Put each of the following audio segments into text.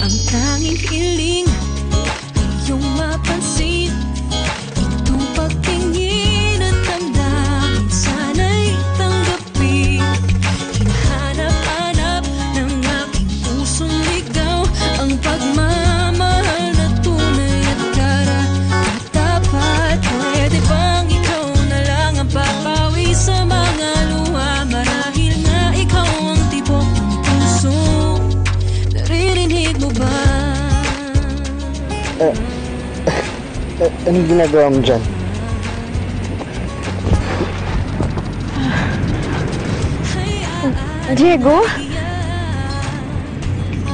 Ang tanging hiling ay iyong mapansin. Itong pagtingin at damdamin sana'y tanggapin. Hinahanap-hanap ng aking pusong ligaw ang pagmamahal na tunay at karapat-dapat. Pwede bang ikaw na lang ang papawi sa mga luha? Marahil nga ikaw ang tibok ng puso. Naririnig mo ba? Anong ginagawa mo dyan? Diego?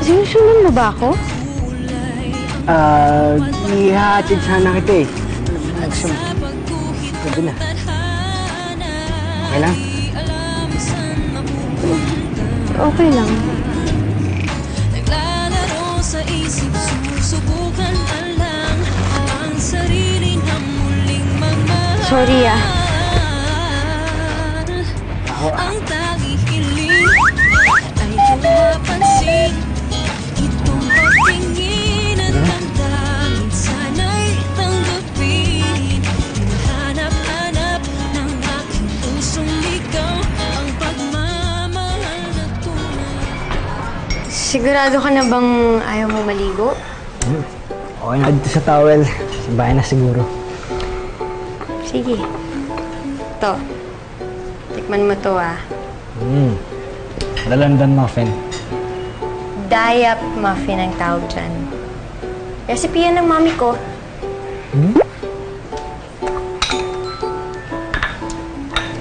Sinusunod mo ba ako? Ihahatid sana kita eh. Pwede na. Okay lang? Okay lang. Naglalaro sa isip, susubukan lang ang sarili na muling magmahal. Sorry Ang tanging hiling ay iyong mapansin. Itong pagtingin at damdamin sana'y tanggapin. Hinahanap-hanap ng aking pusong ligaw ang pagmamahal na tunay. Sigurado ka na bang ayaw mo maligo? Okay na dito sa towel. Sa bahay na siguro. Sige. Ito. Tikman mo to London muffin. Dayap muffin ang tawag dyan. Recipe yan ng mami ko.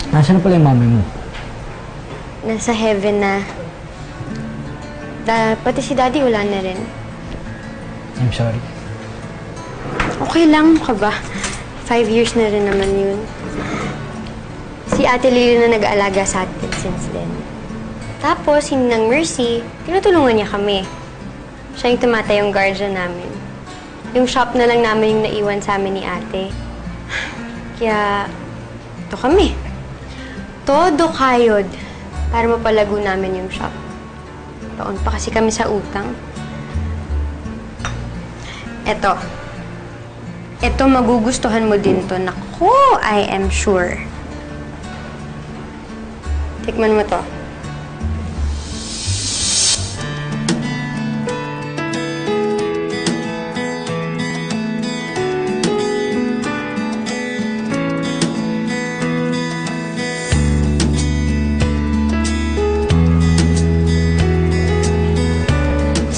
Nasaan na pala yung mami mo? Nasa heaven na. Pati si daddy wala na rin. I'm sorry. Okay lang ka ba? 5 years na rin naman yun. Si Ate Lily na nag-aalaga sa atin since then. Tapos, yung ng Mercy, tinutulungan niya kami. Siya yung tumatayong guardian namin. Yung shop na lang namin yung naiwan sa amin ni Ate. Kaya, ito kami. Todo kayod para mapalago namin yung shop. Taon pa kasi kami sa utang. Eto. Eto, magugustuhan mo din to. Naku, I am sure. Tikman mo to.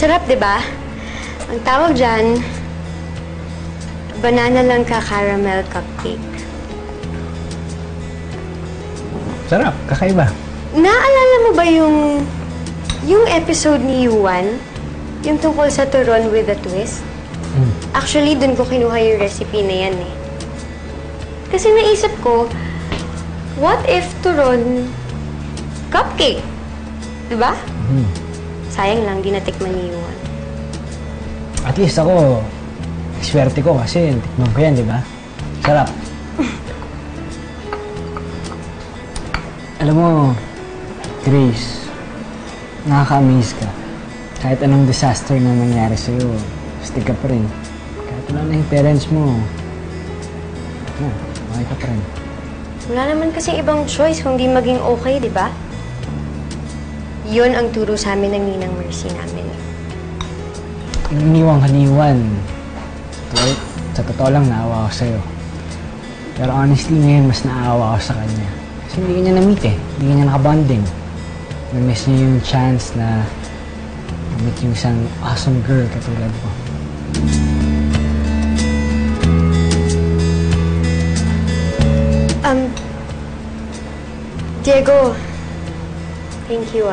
Sarap, di ba? Ang tawag dyan, banana langka caramel cupcake. Sarap. Kakaiba. Naalala mo ba yung episode ni Yuan? Yung tungkol sa turon with a twist? Actually, dun ko kinuha yung recipe na yan eh. Kasi naisip ko, what if turon cupcake? Diba? Sayang lang, di natikman ni Yuan. At least ako, swerte ko kasi tikman ko yan, di ba? Sarap. Alam mo, Grace, nakaka-amaze ka. Kahit anong disaster na mangyari sa'yo, stick ka pa rin. Kahit wala na yung parents mo, okay ka pa rin. Wala naman kasi ibang choice kung di maging okay, di ba? Yun ang turo sa amin ng Ninang Mercy namin. Iniwang kaniwan. Well, sa totoo lang, naawa ako sa'yo. Pero honestly, ngayon, mas naawa ako sa kanya. Kasi hindi ka niya na-meet eh. Hindi ka niya nakabonding. Na-miss niya yung chance na ma-meet yung isang awesome girl katulad ko. Diego, thank you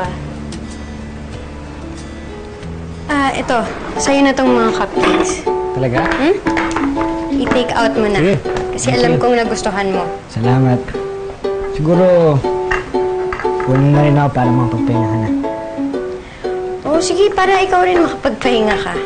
ito, sa'yo na tong mga cupcakes. Talaga? I-take out mo na. Sige. Kasi alam kong nagustuhan mo. Salamat. Siguro, kunin na rin ako para makapagpahinga ka na. Oo, sige, para ikaw rin makapagpahinga ka.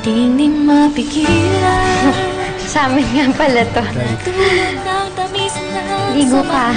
di mapigilan. Sa amin nga pala to. Tulad ng tamis na Ligo ka.